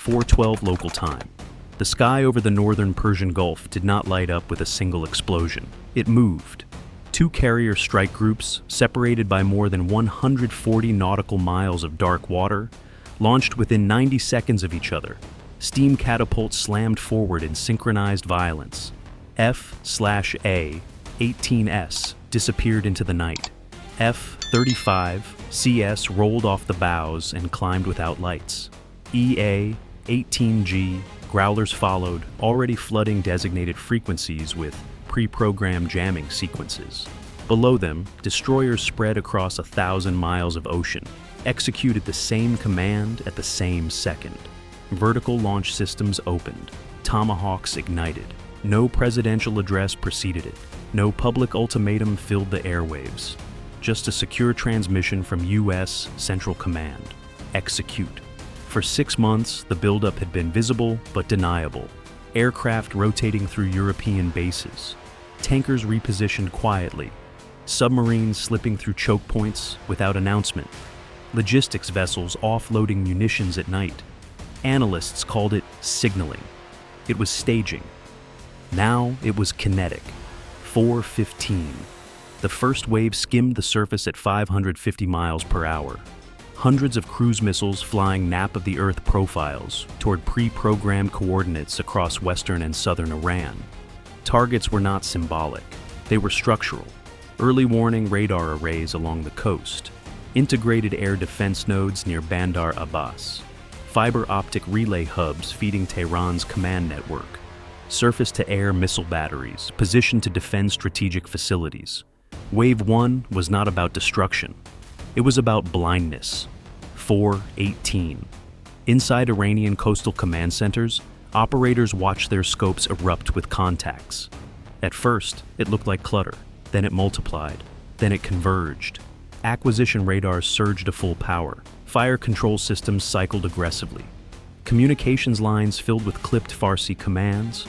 4:12 local time. The sky over the northern Persian Gulf did not light up with a single explosion. It moved. Two carrier strike groups, separated by more than 140 nautical miles of dark water, launched within 90 seconds of each other. Steam catapults slammed forward in synchronized violence. F/A 18S disappeared into the night. F-35CS rolled off the bows and climbed without lights. EA-18G growlers followed, already flooding designated frequencies with pre-programmed jamming sequences. Below them, destroyers spread across 1,000 miles of ocean, executed the same command at the same second. Vertical launch systems opened. Tomahawks ignited. No presidential address preceded it. No public ultimatum filled the airwaves. Just a secure transmission from U.S. Central Command. Execute. For 6 months, the buildup had been visible but deniable. Aircraft rotating through European bases. Tankers repositioned quietly. Submarines slipping through choke points without announcement. Logistics vessels offloading munitions at night. Analysts called it signaling. It was staging. Now it was kinetic. 4:15. The first wave skimmed the surface at 550 miles per hour. Hundreds of cruise missiles flying nap-of-the-earth profiles toward pre-programmed coordinates across western and southern Iran. Targets were not symbolic. They were structural. Early warning radar arrays along the coast. Integrated air defense nodes near Bandar Abbas. Fiber optic relay hubs feeding Tehran's command network. Surface-to-air missile batteries positioned to defend strategic facilities. Wave 1 was not about destruction. It was about blindness. 4:18. Inside Iranian coastal command centers, operators watched their scopes erupt with contacts. At first, it looked like clutter. Then it multiplied. Then it converged. Acquisition radars surged to full power. Fire control systems cycled aggressively. Communications lines filled with clipped Farsi commands.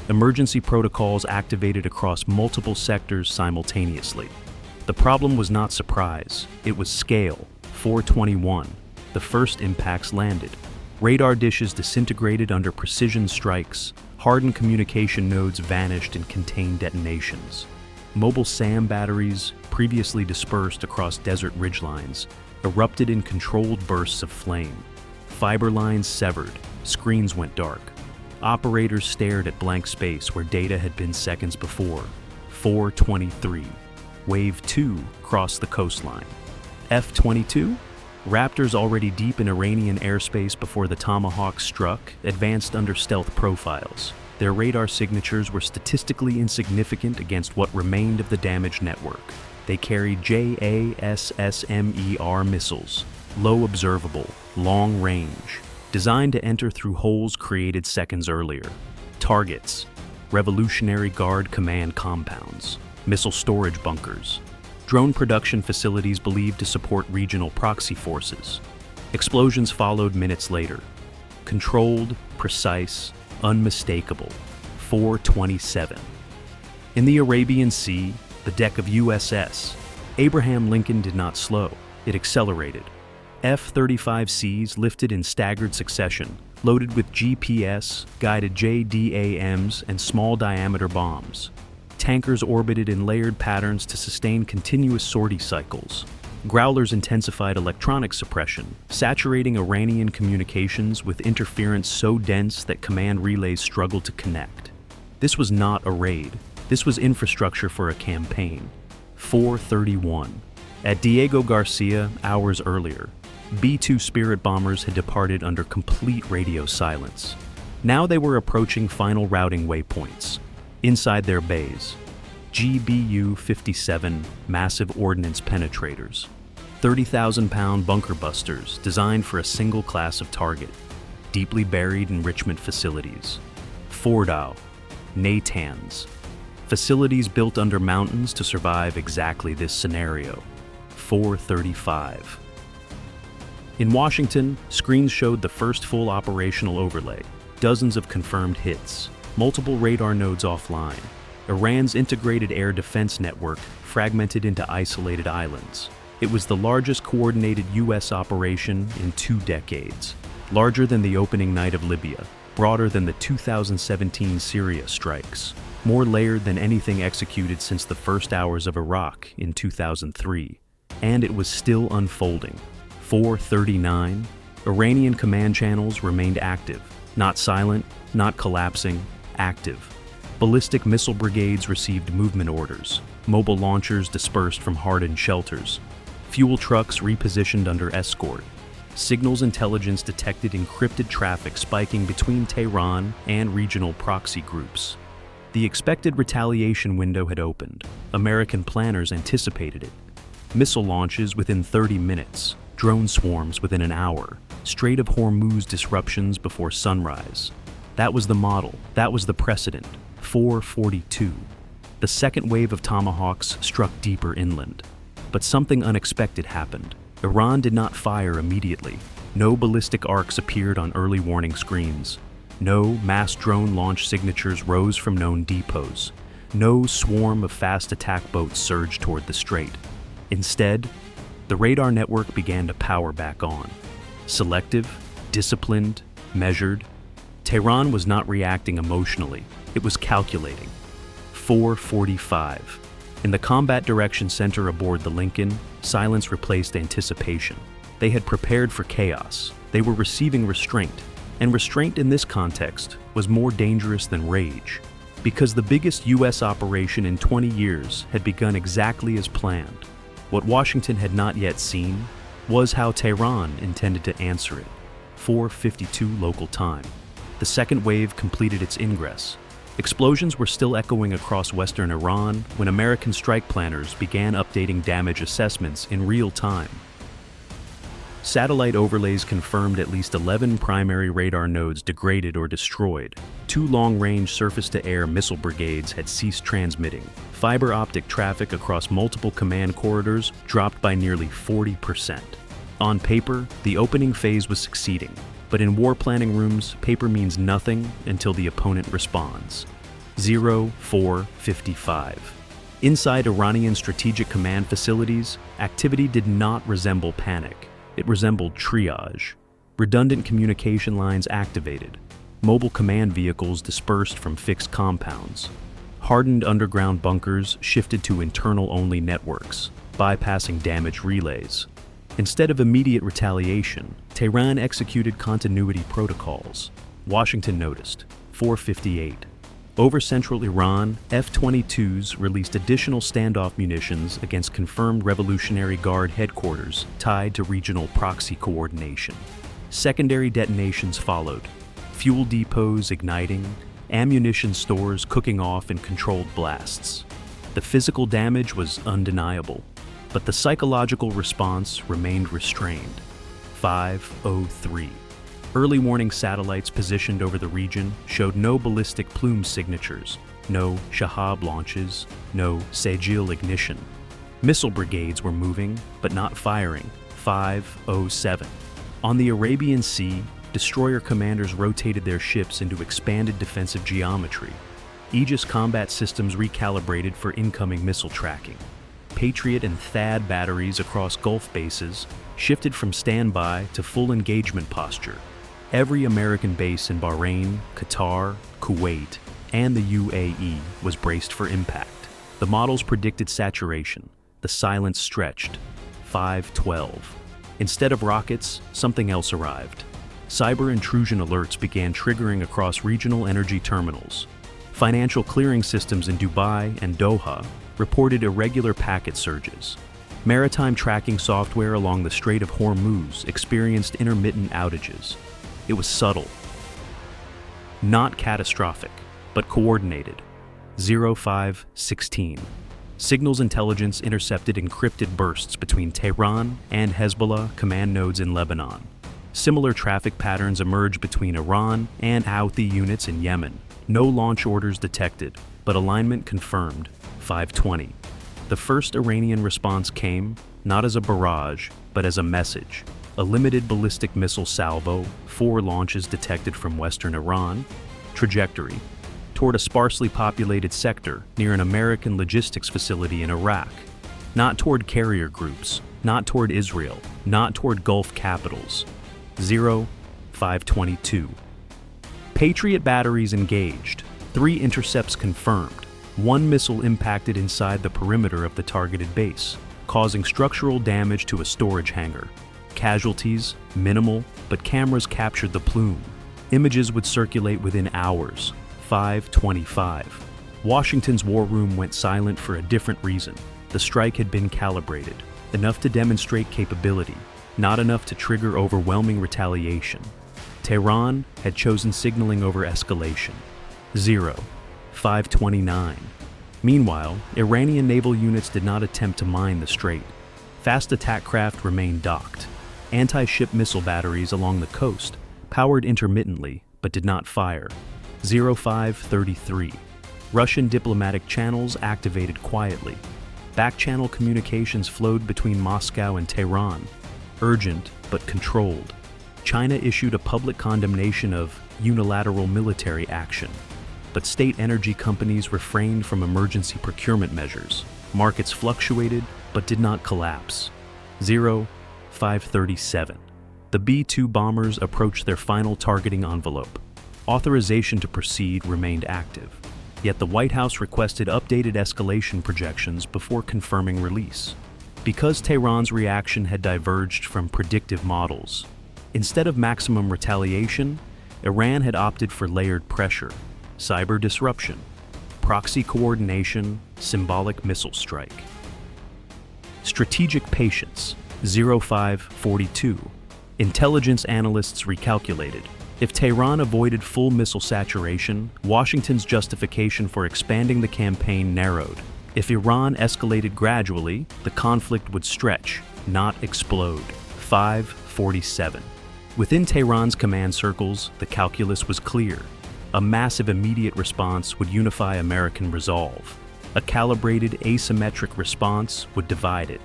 Emergency protocols activated across multiple sectors simultaneously. The problem was not surprise, it was scale. 4:21. The first impacts landed. Radar dishes disintegrated under precision strikes. Hardened communication nodes vanished in contained detonations. Mobile SAM batteries, previously dispersed across desert ridgelines, erupted in controlled bursts of flame. Fiber lines severed. Screens went dark. Operators stared at blank space where data had been seconds before. 4:23. Wave 2 crossed the coastline. F-22? Raptors already deep in Iranian airspace before the Tomahawk struck, advanced under stealth profiles. Their radar signatures were statistically insignificant against what remained of the damaged network. They carried JASSMER missiles, low observable, long range, designed to enter through holes created seconds earlier. Targets: Revolutionary Guard command compounds, missile storage bunkers, drone production facilities believed to support regional proxy forces. Explosions followed minutes later. Controlled, precise, unmistakable. 4:27. In the Arabian Sea, the deck of USS Abraham Lincoln did not slow, it accelerated. F-35Cs lifted in staggered succession, loaded with GPS-guided JDAMs and small-diameter bombs. Tankers orbited in layered patterns to sustain continuous sortie cycles. Growlers intensified electronic suppression, saturating Iranian communications with interference so dense that command relays struggled to connect. This was not a raid. This was infrastructure for a campaign. 4:31. At Diego Garcia, hours earlier, B-2 Spirit bombers had departed under complete radio silence. Now they were approaching final routing waypoints. Inside their bays, GBU-57 massive ordnance penetrators, 30,000-pound bunker busters designed for a single class of target, deeply buried enrichment facilities, Fordow, Natanz, facilities built under mountains to survive exactly this scenario. 4:35. In Washington, screens showed the first full operational overlay, dozens of confirmed hits, multiple radar nodes offline, Iran's integrated air defense network fragmented into isolated islands. It was the largest coordinated U.S. operation in 2 decades. larger than the opening night of Libya, broader than the 2017 Syria strikes, more layered than anything executed since the first hours of Iraq in 2003. And it was still unfolding. 4:39, Iranian command channels remained active, not silent, not collapsing, active. Ballistic missile brigades received movement orders, mobile launchers dispersed from hardened shelters, fuel trucks repositioned under escort. Signals intelligence detected encrypted traffic spiking between Tehran and regional proxy groups. The expected retaliation window had opened. American planners anticipated it. Missile launches within 30 minutes, drone swarms within an hour, Strait of Hormuz disruptions before sunrise. That was the model, that was the precedent. 4:42. The second wave of Tomahawks struck deeper inland. But something unexpected happened. Iran did not fire immediately. No ballistic arcs appeared on early warning screens. No mass drone launch signatures rose from known depots. No swarm of fast attack boats surged toward the strait. Instead, the radar network began to power back on. Selective, disciplined, measured. Tehran was not reacting emotionally. It was calculating. 4:45. In the Combat Direction Center aboard the Lincoln, silence replaced anticipation. They had prepared for chaos. They were receiving restraint. And restraint in this context was more dangerous than rage, because the biggest U.S. operation in 20 years had begun exactly as planned. What Washington had not yet seen was how Tehran intended to answer it. 4:52 local time. The second wave completed its ingress. Explosions were still echoing across western Iran when American strike planners began updating damage assessments in real time. Satellite overlays confirmed at least 11 primary radar nodes degraded or destroyed. 2 long-range surface-to-air missile brigades had ceased transmitting. Fiber optic traffic across multiple command corridors dropped by nearly 40%. On paper, the opening phase was succeeding. But in war planning rooms, paper means nothing until the opponent responds. 4:55. Inside Iranian strategic command facilities, activity did not resemble panic. It resembled triage. Redundant communication lines activated. Mobile command vehicles dispersed from fixed compounds. Hardened underground bunkers shifted to internal-only networks, bypassing damaged relays. Instead of immediate retaliation, Tehran executed continuity protocols. Washington noticed. 4:58. Over central Iran, F-22s released additional standoff munitions against confirmed Revolutionary Guard headquarters tied to regional proxy coordination. Secondary detonations followed. Fuel depots igniting, ammunition stores cooking off in controlled blasts. The physical damage was undeniable, but the psychological response remained restrained. 5:03. Early warning satellites positioned over the region showed no ballistic plume signatures, no Shahab launches, no Sejil ignition. Missile brigades were moving, but not firing. 5:07. On the Arabian Sea, destroyer commanders rotated their ships into expanded defensive geometry. Aegis combat systems recalibrated for incoming missile tracking. Patriot and THAAD batteries across Gulf bases shifted from standby to full engagement posture. Every American base in Bahrain, Qatar, Kuwait, and the UAE was braced for impact. The models predicted saturation. The silence stretched. 5:12. Instead of rockets, something else arrived. Cyber intrusion alerts began triggering across regional energy terminals. Financial clearing systems in Dubai and Doha reported irregular packet surges. Maritime tracking software along the Strait of Hormuz experienced intermittent outages. It was subtle. Not catastrophic, but coordinated. 05:16. Signals intelligence intercepted encrypted bursts between Tehran and Hezbollah command nodes in Lebanon. Similar traffic patterns emerged between Iran and Houthi units in Yemen. No launch orders detected, but alignment confirmed. 5:20. The first Iranian response came, not as a barrage, but as a message. A limited ballistic missile salvo, 4 launches detected from western Iran. Trajectory: toward a sparsely populated sector near an American logistics facility in Iraq. Not toward carrier groups, not toward Israel, not toward Gulf capitals. 5:22. Patriot batteries engaged. 3 intercepts confirmed. 1 missile impacted inside the perimeter of the targeted base, causing structural damage to a storage hangar. Casualties, minimal, but cameras captured the plume. Images would circulate within hours. 5:25. Washington's war room went silent for a different reason. The strike had been calibrated, enough to demonstrate capability, not enough to trigger overwhelming retaliation. Tehran had chosen signaling over escalation. 5:29. Meanwhile, Iranian naval units did not attempt to mine the strait. Fast attack craft remained docked. Anti-ship missile batteries along the coast powered intermittently but did not fire. 5:33. Russian diplomatic channels activated quietly. Back-channel communications flowed between Moscow and Tehran, urgent but controlled. China issued a public condemnation of unilateral military action, but state energy companies refrained from emergency procurement measures. Markets fluctuated but did not collapse. 5:37. The B-2 bombers approached their final targeting envelope. Authorization to proceed remained active, yet the White House requested updated escalation projections before confirming release. Because Tehran's reaction had diverged from predictive models, instead of maximum retaliation, Iran had opted for layered pressure, cyber disruption, proxy coordination, symbolic missile strike. Strategic patience. 5:42. Intelligence analysts recalculated. If Tehran avoided full missile saturation, Washington's justification for expanding the campaign narrowed. If Iran escalated gradually, the conflict would stretch, not explode. 5:47. Within Tehran's command circles, the calculus was clear. A massive immediate response would unify American resolve. A calibrated asymmetric response would divide it.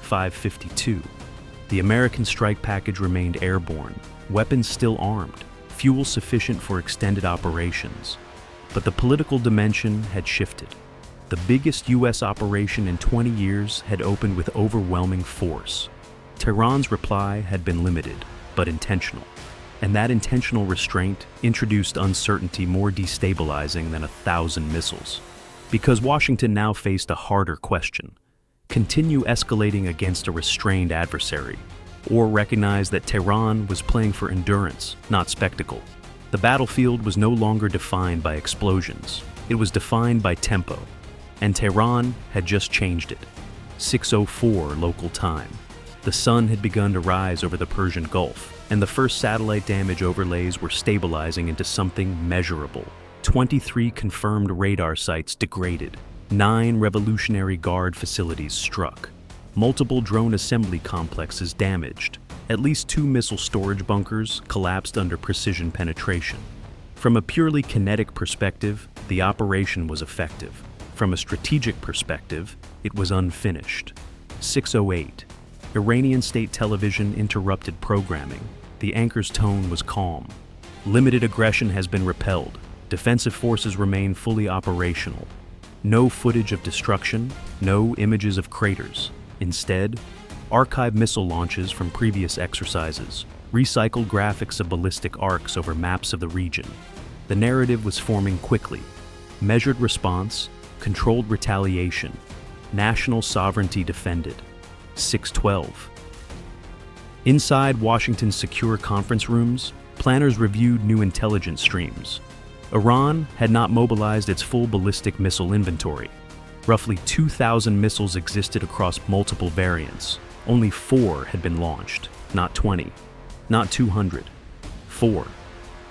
5:52. The American strike package remained airborne, weapons still armed, fuel sufficient for extended operations. But the political dimension had shifted. The biggest U.S. operation in 20 years had opened with overwhelming force. Tehran's reply had been limited, but intentional. And that intentional restraint introduced uncertainty more destabilizing than 1,000 missiles. Because Washington now faced a harder question: continue escalating against a restrained adversary, or recognize that Tehran was playing for endurance, not spectacle. The battlefield was no longer defined by explosions. It was defined by tempo, and Tehran had just changed it. 6:04 local time. The sun had begun to rise over the Persian Gulf, and the first satellite damage overlays were stabilizing into something measurable. 23 confirmed radar sites degraded. 9 Revolutionary Guard facilities struck. Multiple drone assembly complexes damaged. At least 2 missile storage bunkers collapsed under precision penetration. From a purely kinetic perspective, the operation was effective. From a strategic perspective, it was unfinished. 6:08. Iranian state television interrupted programming. The anchor's tone was calm. Limited aggression has been repelled. Defensive forces remain fully operational. No footage of destruction, no images of craters. Instead, archived missile launches from previous exercises, recycled graphics of ballistic arcs over maps of the region. The narrative was forming quickly. Measured response, controlled retaliation, national sovereignty defended. 6:12. Inside Washington's secure conference rooms, planners reviewed new intelligence streams. Iran had not mobilized its full ballistic missile inventory. Roughly 2,000 missiles existed across multiple variants. Only 4 had been launched, not 20, not 200. 4.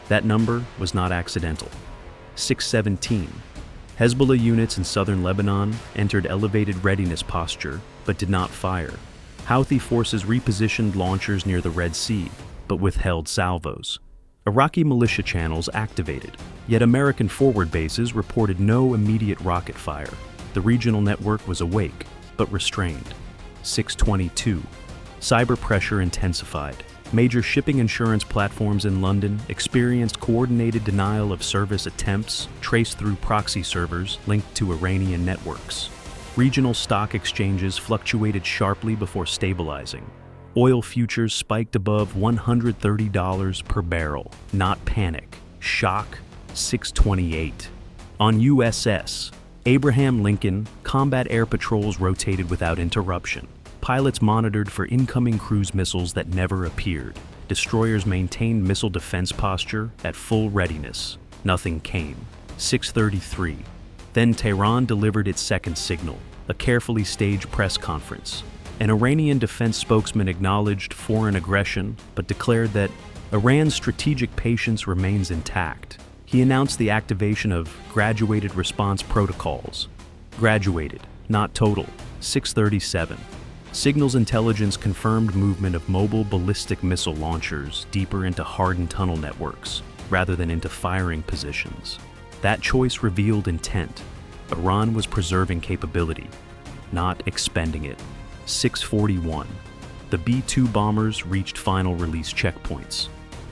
That number was not accidental. 6:17. Hezbollah units in southern Lebanon entered elevated readiness posture, but did not fire. Houthi forces repositioned launchers near the Red Sea, but withheld salvos. Iraqi militia channels activated, yet American forward bases reported no immediate rocket fire. The regional network was awake, but restrained. 6:22. Cyber pressure intensified. Major shipping insurance platforms in London experienced coordinated denial of service attempts traced through proxy servers linked to Iranian networks. Regional stock exchanges fluctuated sharply before stabilizing. Oil futures spiked above $130 per barrel. Not panic. Shock. 628. On USS Abraham Lincoln, combat air patrols rotated without interruption. Pilots monitored for incoming cruise missiles that never appeared. Destroyers maintained missile defense posture at full readiness. Nothing came. 6:33. Then Tehran delivered its second signal, a carefully staged press conference. An Iranian defense spokesman acknowledged foreign aggression, but declared that Iran's strategic patience remains intact. He announced the activation of graduated response protocols. Graduated, not total. 6:37. Signals intelligence confirmed movement of mobile ballistic missile launchers deeper into hardened tunnel networks, rather than into firing positions. That choice revealed intent. Iran was preserving capability, not expending it. 6:41. The B-2 bombers reached final release checkpoints.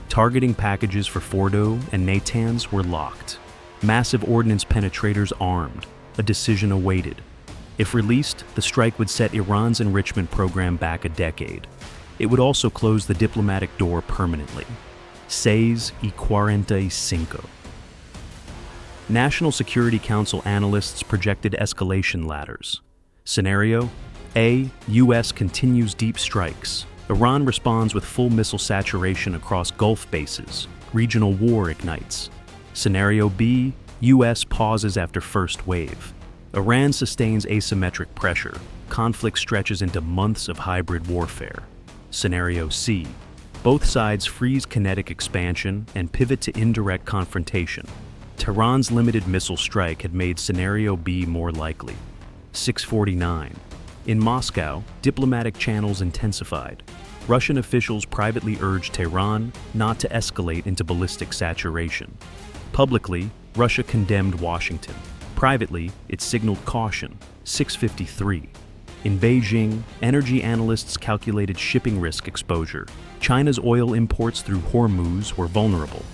Targeting packages for Fordo and Natanz were locked. Massive ordnance penetrators armed. A decision awaited. If released, the strike would set Iran's enrichment program back a decade. It would also close the diplomatic door permanently. 6:45. National Security Council analysts projected escalation ladders. Scenario: A. U.S. continues deep strikes. Iran responds with full missile saturation across Gulf bases. Regional war ignites. Scenario B. U.S. pauses after first wave. Iran sustains asymmetric pressure. Conflict stretches into months of hybrid warfare. Scenario C. Both sides freeze kinetic expansion and pivot to indirect confrontation. Tehran's limited missile strike had made Scenario B more likely. 6:49. In Moscow, diplomatic channels intensified. Russian officials privately urged Tehran not to escalate into ballistic saturation. Publicly, Russia condemned Washington. Privately, it signaled caution. 6:53. In Beijing, energy analysts calculated shipping risk exposure. China's oil imports through Hormuz were vulnerable.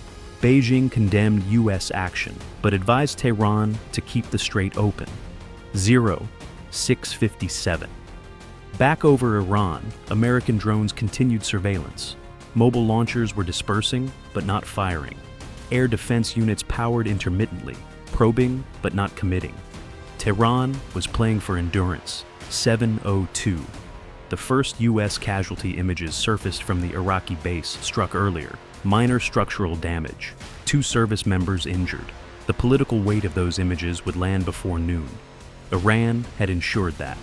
Beijing condemned U.S. action, but advised Tehran to keep the strait open. 6:57. Back over Iran, American drones continued surveillance. Mobile launchers were dispersing, but not firing. Air defense units powered intermittently, probing, but not committing. Tehran was playing for endurance. 7:02. The first U.S. casualty images surfaced from the Iraqi base struck earlier. Minor structural damage. 2 service members injured. The political weight of those images would land before noon. Iran had ensured that.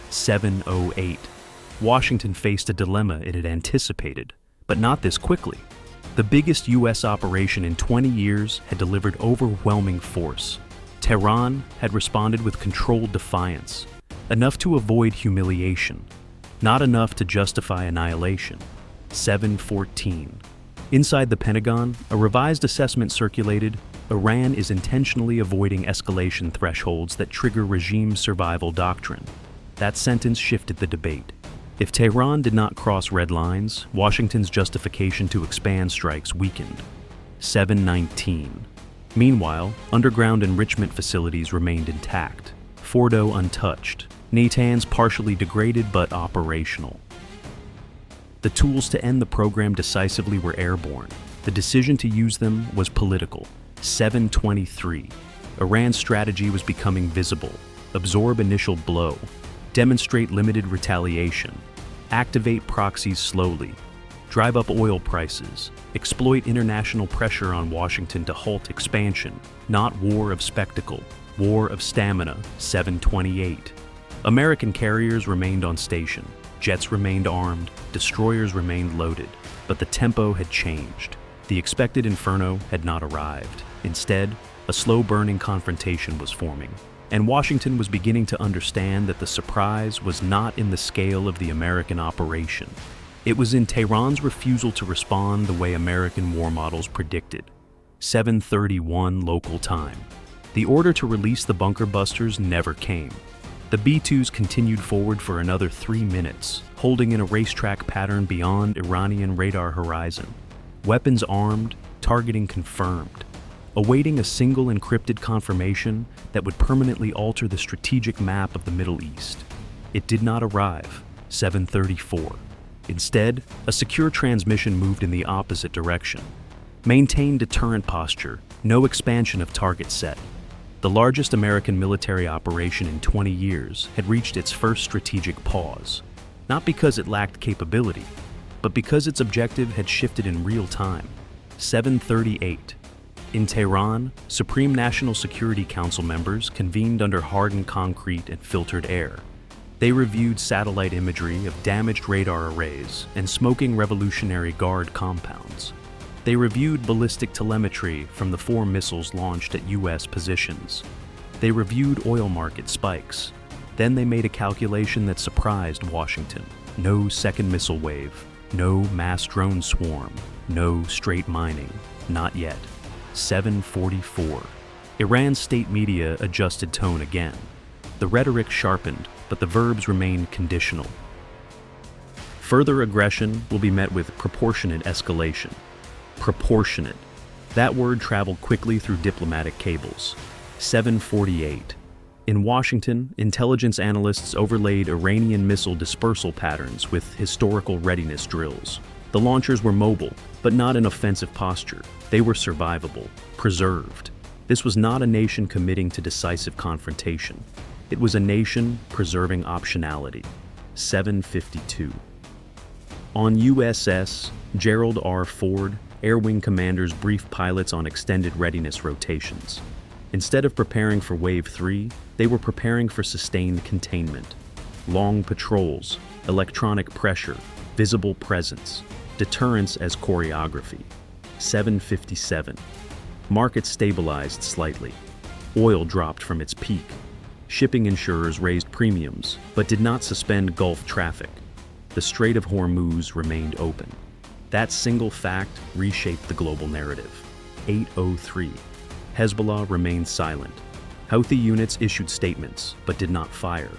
7:08. Washington faced a dilemma it had anticipated, but not this quickly. The biggest U.S. operation in 20 years had delivered overwhelming force. Tehran had responded with controlled defiance, enough to avoid humiliation, not enough to justify annihilation. 7:14. Inside the Pentagon, a revised assessment circulated. Iran is intentionally avoiding escalation thresholds that trigger regime survival doctrine. That sentence shifted the debate. If Tehran did not cross red lines, Washington's justification to expand strikes weakened. 7:19. Meanwhile, underground enrichment facilities remained intact. Fordo untouched. Natanz partially degraded but operational. The tools to end the program decisively were airborne. The decision to use them was political. 7:23. Iran's strategy was becoming visible. Absorb initial blow. Demonstrate limited retaliation. Activate proxies slowly. Drive up oil prices. Exploit international pressure on Washington to halt expansion. Not war of spectacle. War of stamina. 7:28. American carriers remained on station. Jets remained armed, destroyers remained loaded, but the tempo had changed. The expected inferno had not arrived. Instead, a slow-burning confrontation was forming, and Washington was beginning to understand that the surprise was not in the scale of the American operation. It was in Tehran's refusal to respond the way American war models predicted. 7:31 local time. The order to release the bunker busters never came. The B-2s continued forward for another 3 minutes, holding in a racetrack pattern beyond Iranian radar horizon. Weapons armed, targeting confirmed, awaiting a single encrypted confirmation that would permanently alter the strategic map of the Middle East. It did not arrive. 7:34. Instead, a secure transmission moved in the opposite direction. Maintain deterrent posture, no expansion of target set. The largest American military operation in 20 years had reached its first strategic pause, not because it lacked capability, but because its objective had shifted in real time. 7:38. In Tehran, Supreme National Security Council members convened under hardened concrete and filtered air. They reviewed satellite imagery of damaged radar arrays and smoking Revolutionary Guard compounds. They reviewed ballistic telemetry from the 4 missiles launched at U.S. positions. They reviewed oil market spikes. Then they made a calculation that surprised Washington. No second missile wave, no mass drone swarm, no straight mining, not yet. 7:44. Iran's state media adjusted tone again. The rhetoric sharpened, but the verbs remained conditional. Further aggression will be met with proportionate escalation. Proportionate. That word traveled quickly through diplomatic cables. 7:48. In Washington, intelligence analysts overlaid Iranian missile dispersal patterns with historical readiness drills. The launchers were mobile, but not in offensive posture. They were survivable, preserved. This was not a nation committing to decisive confrontation. It was a nation preserving optionality. 7:52. On USS Gerald R. Ford, Air Wing commanders briefed pilots on extended readiness rotations. Instead of preparing for Wave 3, they were preparing for sustained containment. Long patrols, electronic pressure, visible presence, deterrence as choreography. 7:57. Markets stabilized slightly. Oil dropped from its peak. Shipping insurers raised premiums, but did not suspend Gulf traffic. The Strait of Hormuz remained open. That single fact reshaped the global narrative. 8:03. Hezbollah remained silent. Houthi units issued statements, but did not fire.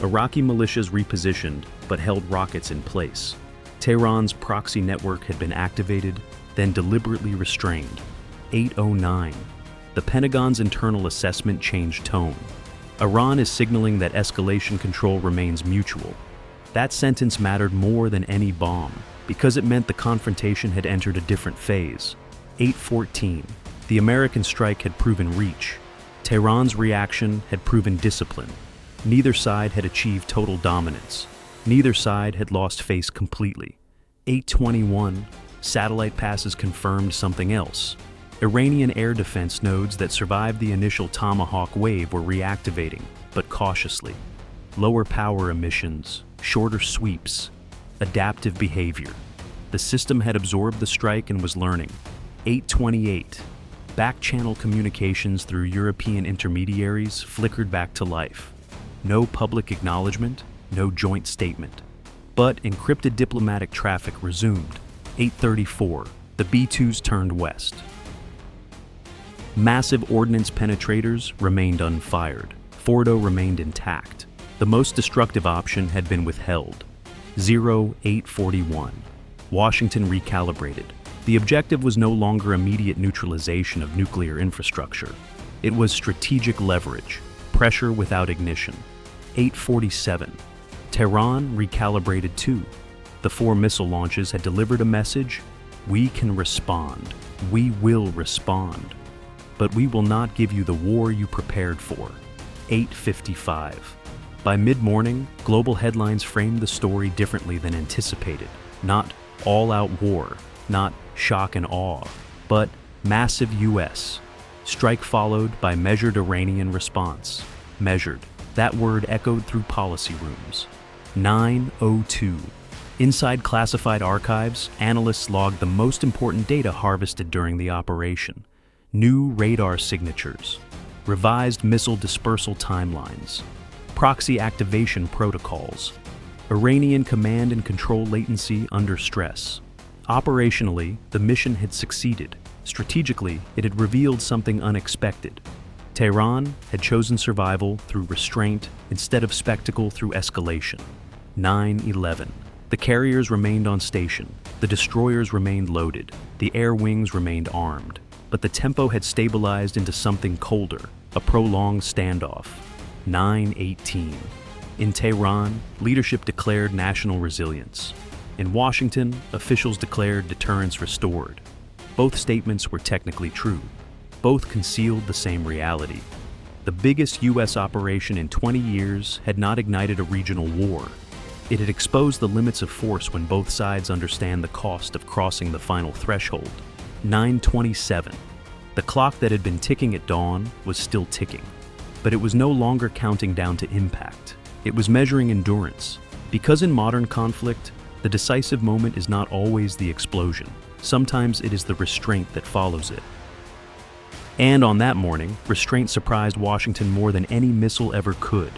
Iraqi militias repositioned, but held rockets in place. Tehran's proxy network had been activated, then deliberately restrained. 8:09. The Pentagon's internal assessment changed tone. Iran is signaling that escalation control remains mutual. That sentence mattered more than any bomb, because it meant the confrontation had entered a different phase. 8:14. The American strike had proven reach. Tehran's reaction had proven discipline. Neither side had achieved total dominance. Neither side had lost face completely. 8:21. Satellite passes confirmed something else. Iranian air defense nodes that survived the initial Tomahawk wave were reactivating, but cautiously. Lower power emissions, shorter sweeps, adaptive behavior. The system had absorbed the strike and was learning. 8:28. Back-channel communications through European intermediaries flickered back to life. No public acknowledgement, no joint statement. But encrypted diplomatic traffic resumed. 8:34. The B-2s turned west. Massive ordnance penetrators remained unfired. Fordo remained intact. The most destructive option had been withheld. 0841. Washington recalibrated. The objective was no longer immediate neutralization of nuclear infrastructure. It was strategic leverage, pressure without ignition. 847. Tehran recalibrated too. The 4 missile launches had delivered a message: we can respond. We will respond. But we will not give you the war you prepared for. 8:55. By mid-morning, global headlines framed the story differently than anticipated. Not all-out war, not shock and awe, but massive U.S. Strike followed by measured Iranian response. Measured. That word echoed through policy rooms. 9:02. Inside classified archives, analysts logged the most important data harvested during the operation. New radar signatures, revised missile dispersal timelines, proxy activation protocols, Iranian command and control latency under stress. Operationally, the mission had succeeded. Strategically, it had revealed something unexpected. Tehran had chosen survival through restraint instead of spectacle through escalation. 9:11. The carriers remained on station, the destroyers remained loaded, the air wings remained armed. But the tempo had stabilized into something colder, a prolonged standoff. 9:18. In Tehran, leadership declared national resilience. In Washington, officials declared deterrence restored. Both statements were technically true. Both concealed the same reality. The biggest U.S. operation in 20 years had not ignited a regional war. It had exposed the limits of force when both sides understand the cost of crossing the final threshold. 9:27. The clock that had been ticking at dawn was still ticking. But it was no longer counting down to impact. It was measuring endurance. Because in modern conflict, the decisive moment is not always the explosion. Sometimes it is the restraint that follows it. And on that morning, restraint surprised Washington more than any missile ever could.